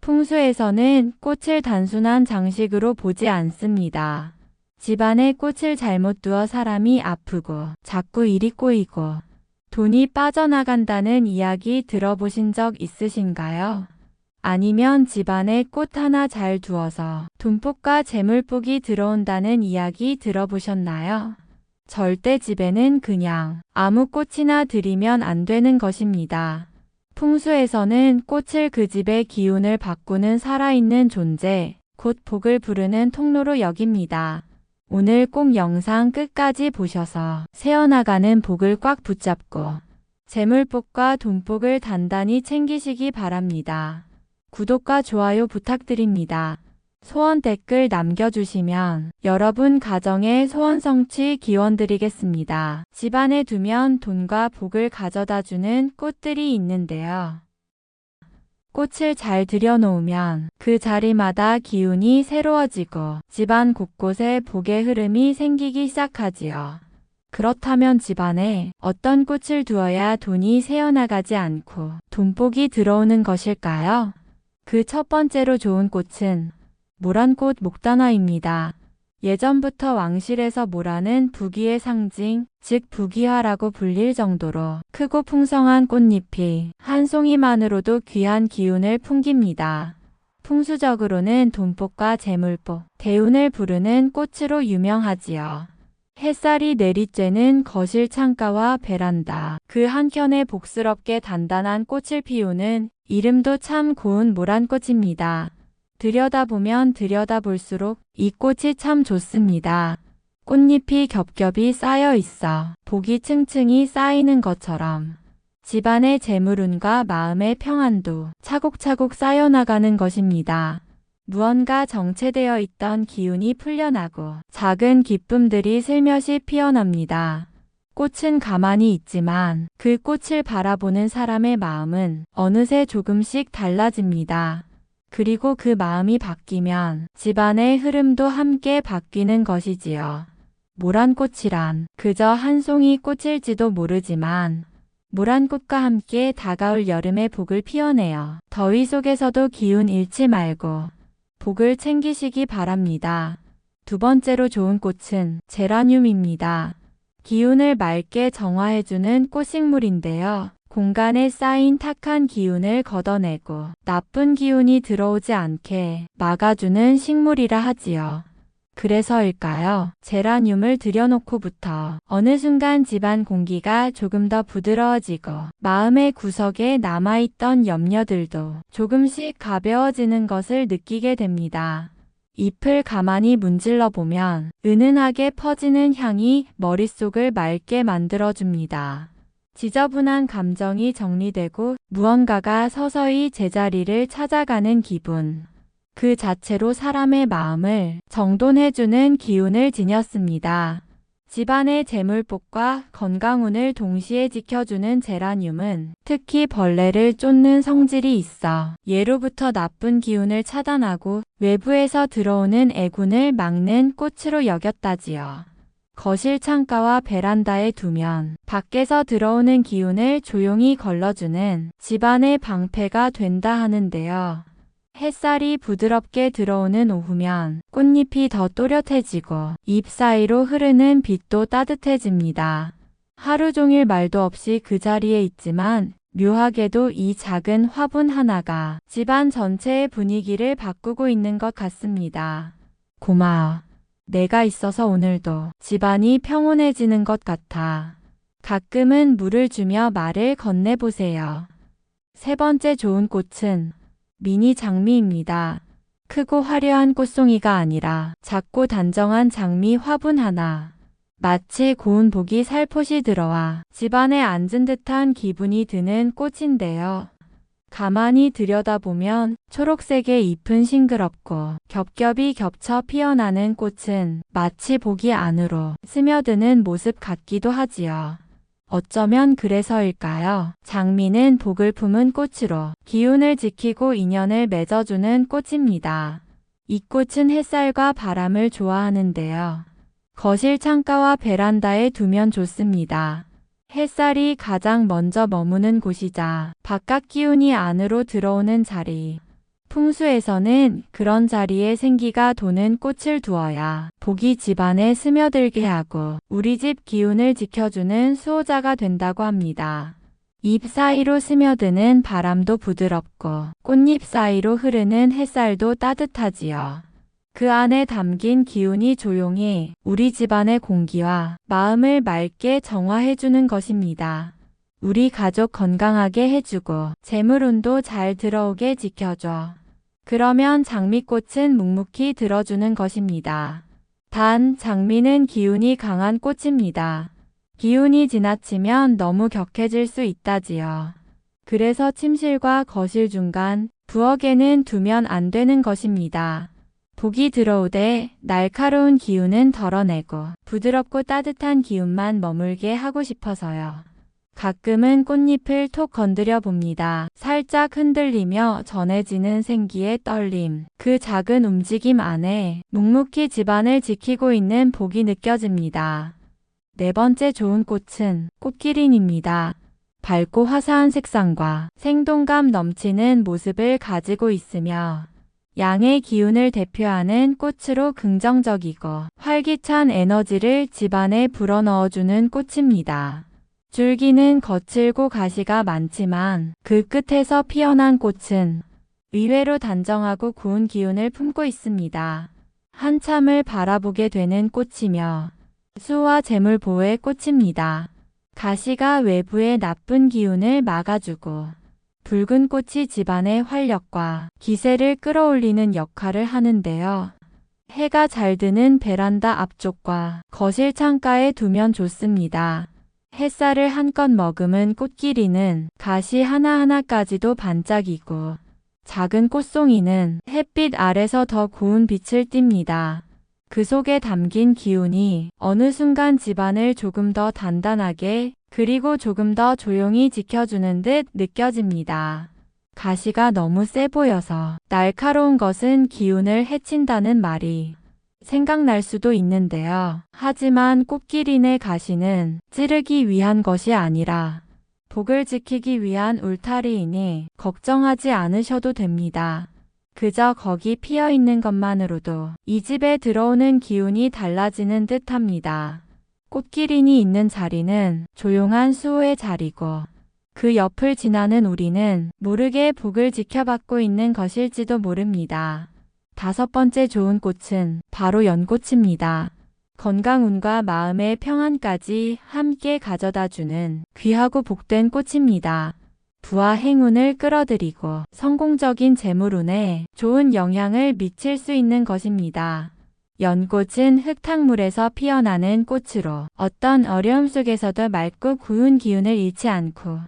풍수에서는 꽃을 단순한 장식으로 보지 않습니다. 집안에 꽃을 잘못 두어 사람이 아프고 자꾸 일이 꼬이고 돈이 빠져나간다는 이야기 들어보신 적 있으신가요? 아니면 집안에 꽃 하나 잘 두어서 돈복과 재물복이 들어온다는 이야기 들어보셨나요? 절대 집에는 그냥 아무 꽃이나 들이면 안 되는 것입니다. 풍수에서는 꽃을 그 집의 기운을 바꾸는 살아있는 존재, 곧 복을 부르는 통로로 여깁니다. 오늘 꼭 영상 끝까지 보셔서 새어나가는 복을 꽉 붙잡고 재물복과 돈복을 단단히 챙기시기 바랍니다. 구독과 좋아요 부탁드립니다. 소원 댓글 남겨주시면 여러분 가정의 소원 성취 기원드리겠습니다. 집안에 두면 돈과 복을 가져다주는 꽃들이 있는데요. 꽃을 잘 들여놓으면 그 자리마다 기운이 새로워지고 집안 곳곳에 복의 흐름이 생기기 시작하지요. 그렇다면 집안에 어떤 꽃을 두어야 돈이 새어나가지 않고 돈복이 들어오는 것일까요? 그 첫 번째로 좋은 꽃은 모란꽃 목단화입니다. 예전부터 왕실에서 모란은 부귀의 상징, 즉 부귀화라고 불릴 정도로 크고 풍성한 꽃잎이 한 송이만으로도 귀한 기운을 풍깁니다. 풍수적으로는 돈복과 재물복, 대운을 부르는 꽃으로 유명하지요. 햇살이 내리쬐는 거실 창가와 베란다, 그 한켠에 복스럽게 단단한 꽃을 피우는 이름도 참 고운 모란꽃입니다. 들여다보면 들여다볼수록 이 꽃이 참 좋습니다. 꽃잎이 겹겹이 쌓여 있어 복이 층층이 쌓이는 것처럼 집안의 재물운과 마음의 평안도 차곡차곡 쌓여나가는 것입니다. 무언가 정체되어 있던 기운이 풀려나고 작은 기쁨들이 슬며시 피어납니다. 꽃은 가만히 있지만 그 꽃을 바라보는 사람의 마음은 어느새 조금씩 달라집니다. 그리고 그 마음이 바뀌면 집안의 흐름도 함께 바뀌는 것이지요. 모란꽃이란 그저 한 송이 꽃일지도 모르지만 모란꽃과 함께 다가올 여름의 복을 피워내요. 더위 속에서도 기운 잃지 말고 복을 챙기시기 바랍니다. 두 번째로 좋은 꽃은 제라늄입니다. 기운을 맑게 정화해주는 꽃식물인데요. 공간에 쌓인 탁한 기운을 걷어내고 나쁜 기운이 들어오지 않게 막아주는 식물이라 하지요. 그래서일까요? 제라늄을 들여놓고부터 어느 순간 집안 공기가 조금 더 부드러워지고 마음의 구석에 남아있던 염려들도 조금씩 가벼워지는 것을 느끼게 됩니다. 잎을 가만히 문질러 보면 은은하게 퍼지는 향이 머릿속을 맑게 만들어줍니다. 지저분한 감정이 정리되고 무언가가 서서히 제자리를 찾아가는 기분. 그 자체로 사람의 마음을 정돈해주는 기운을 지녔습니다. 집안의 재물복과 건강운을 동시에 지켜주는 제라늄은 특히 벌레를 쫓는 성질이 있어 예로부터 나쁜 기운을 차단하고 외부에서 들어오는 애군을 막는 꽃으로 여겼다지요. 거실 창가와 베란다에 두면 밖에서 들어오는 기운을 조용히 걸러주는 집안의 방패가 된다 하는데요. 햇살이 부드럽게 들어오는 오후면 꽃잎이 더 또렷해지고 잎 사이로 흐르는 빛도 따뜻해집니다. 하루 종일 말도 없이 그 자리에 있지만 묘하게도 이 작은 화분 하나가 집안 전체의 분위기를 바꾸고 있는 것 같습니다. 고마워. 내가 있어서 오늘도 집안이 평온해지는 것 같아. 가끔은 물을 주며 말을 건네보세요. 세 번째 좋은 꽃은 미니 장미입니다. 크고 화려한 꽃송이가 아니라 작고 단정한 장미 화분 하나. 마치 고운 복이 살포시 들어와 집안에 앉은 듯한 기분이 드는 꽃인데요. 가만히 들여다보면 초록색의 잎은 싱그럽고 겹겹이 겹쳐 피어나는 꽃은 마치 복이 안으로 스며드는 모습 같기도 하지요. 어쩌면 그래서일까요? 장미는 복을 품은 꽃으로 기운을 지키고 인연을 맺어주는 꽃입니다. 이 꽃은 햇살과 바람을 좋아하는데요. 거실 창가와 베란다에 두면 좋습니다. 햇살이 가장 먼저 머무는 곳이자 바깥 기운이 안으로 들어오는 자리. 풍수에서는 그런 자리에 생기가 도는 꽃을 두어야 복이 집안에 스며들게 하고 우리 집 기운을 지켜주는 수호자가 된다고 합니다. 잎 사이로 스며드는 바람도 부드럽고 꽃잎 사이로 흐르는 햇살도 따뜻하지요. 그 안에 담긴 기운이 조용히 우리 집안의 공기와 마음을 맑게 정화해주는 것입니다. 우리 가족 건강하게 해주고 재물운도 잘 들어오게 지켜줘. 그러면 장미꽃은 묵묵히 들어주는 것입니다. 단, 장미는 기운이 강한 꽃입니다. 기운이 지나치면 너무 격해질 수 있다지요. 그래서 침실과 거실 중간, 부엌에는 두면 안 되는 것입니다. 복이 들어오되 날카로운 기운은 덜어내고 부드럽고 따뜻한 기운만 머물게 하고 싶어서요. 가끔은 꽃잎을 톡 건드려 봅니다. 살짝 흔들리며 전해지는 생기의 떨림. 그 작은 움직임 안에 묵묵히 집안을 지키고 있는 복이 느껴집니다. 네 번째 좋은 꽃은 꽃기린입니다. 밝고 화사한 색상과 생동감 넘치는 모습을 가지고 있으며 양의 기운을 대표하는 꽃으로 긍정적이고 활기찬 에너지를 집안에 불어넣어주는 꽃입니다. 줄기는 거칠고 가시가 많지만 그 끝에서 피어난 꽃은 의외로 단정하고 고운 기운을 품고 있습니다. 한참을 바라보게 되는 꽃이며 수와 재물 보호의 꽃입니다. 가시가 외부의 나쁜 기운을 막아주고 붉은 꽃이 집안의 활력과 기세를 끌어올리는 역할을 하는데요. 해가 잘 드는 베란다 앞쪽과 거실 창가에 두면 좋습니다. 햇살을 한껏 머금은 꽃기린은 가시 하나하나까지도 반짝이고 작은 꽃송이는 햇빛 아래서 더 고운 빛을 띱니다. 그 속에 담긴 기운이 어느 순간 집안을 조금 더 단단하게 그리고 조금 더 조용히 지켜주는 듯 느껴집니다. 가시가 너무 세 보여서 날카로운 것은 기운을 해친다는 말이 생각날 수도 있는데요. 하지만 꽃기린의 가시는 찌르기 위한 것이 아니라 복을 지키기 위한 울타리이니 걱정하지 않으셔도 됩니다. 그저 거기 피어 있는 것만으로도 이 집에 들어오는 기운이 달라지는 듯 합니다. 꽃기린이 있는 자리는 조용한 수호의 자리고 그 옆을 지나는 우리는 모르게 복을 지켜받고 있는 것일지도 모릅니다. 다섯 번째 좋은 꽃은 바로 연꽃입니다. 건강운과 마음의 평안까지 함께 가져다주는 귀하고 복된 꽃입니다. 부와 행운을 끌어들이고 성공적인 재물운에 좋은 영향을 미칠 수 있는 것입니다. 연꽃은 흙탕물에서 피어나는 꽃으로 어떤 어려움 속에서도 맑고 고운 기운을 잃지 않고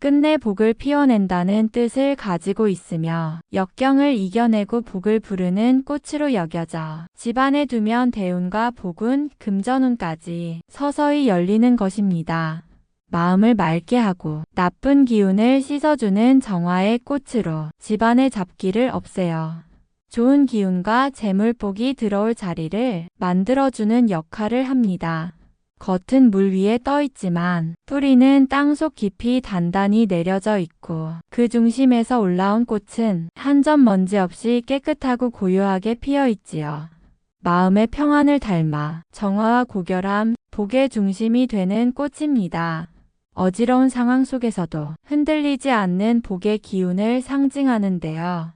끝내 복을 피워낸다는 뜻을 가지고 있으며 역경을 이겨내고 복을 부르는 꽃으로 여겨져 집안에 두면 대운과 복운, 금전운까지 서서히 열리는 것입니다. 마음을 맑게 하고 나쁜 기운을 씻어주는 정화의 꽃으로 집안의 잡기를 없애요. 좋은 기운과 재물복이 들어올 자리를 만들어주는 역할을 합니다. 겉은 물 위에 떠 있지만 뿌리는 땅속 깊이 단단히 내려져 있고 그 중심에서 올라온 꽃은 한 점 먼지 없이 깨끗하고 고요하게 피어 있지요. 마음의 평안을 닮아 정화와 고결함, 복의 중심이 되는 꽃입니다. 어지러운 상황 속에서도 흔들리지 않는 복의 기운을 상징하는데요.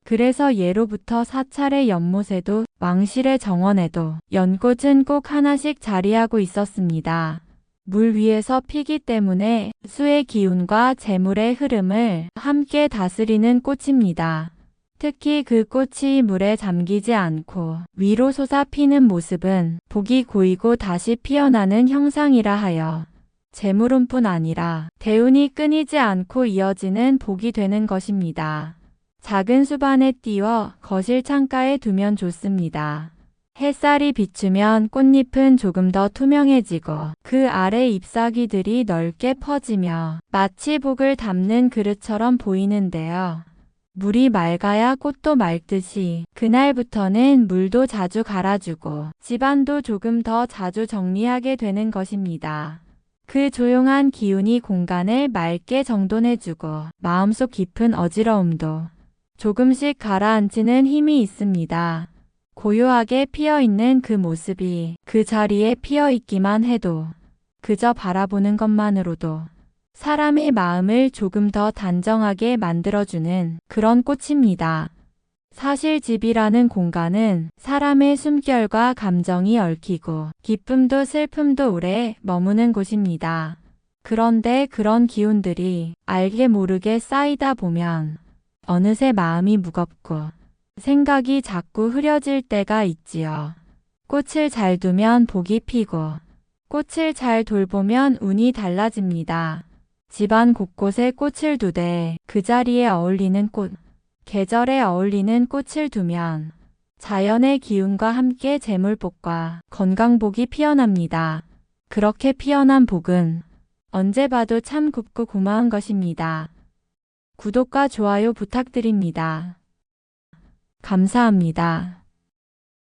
그래서 예로부터 사찰의 연못에도 왕실의 정원에도 연꽃은 꼭 하나씩 자리하고 있었습니다. 물 위에서 피기 때문에 수의 기운과 재물의 흐름을 함께 다스리는 꽃입니다. 특히 그 꽃이 물에 잠기지 않고 위로 솟아 피는 모습은 복이 고이고 다시 피어나는 형상이라 하여 재물운뿐 아니라 대운이 끊이지 않고 이어지는 복이 되는 것입니다. 작은 수반에 띄워 거실 창가에 두면 좋습니다. 햇살이 비추면 꽃잎은 조금 더 투명해지고 그 아래 잎사귀들이 넓게 퍼지며 마치 복을 담는 그릇처럼 보이는데요. 물이 맑아야 꽃도 맑듯이 그날부터는 물도 자주 갈아주고 집안도 조금 더 자주 정리하게 되는 것입니다. 그 조용한 기운이 공간을 맑게 정돈해주고 마음속 깊은 어지러움도 조금씩 가라앉히는 힘이 있습니다. 고요하게 피어있는 그 모습이 그 자리에 피어있기만 해도 그저 바라보는 것만으로도 사람의 마음을 조금 더 단정하게 만들어주는 그런 꽃입니다. 사실 집이라는 공간은 사람의 숨결과 감정이 얽히고 기쁨도 슬픔도 오래 머무는 곳입니다. 그런데 그런 기운들이 알게 모르게 쌓이다 보면 어느새 마음이 무겁고 생각이 자꾸 흐려질 때가 있지요. 꽃을 잘 두면 복이 피고 꽃을 잘 돌보면 운이 달라집니다. 집안 곳곳에 꽃을 두되 그 자리에 어울리는 꽃, 계절에 어울리는 꽃을 두면 자연의 기운과 함께 재물복과 건강복이 피어납니다. 그렇게 피어난 복은 언제 봐도 참 곱고 고마운 것입니다. 구독과 좋아요 부탁드립니다. 감사합니다.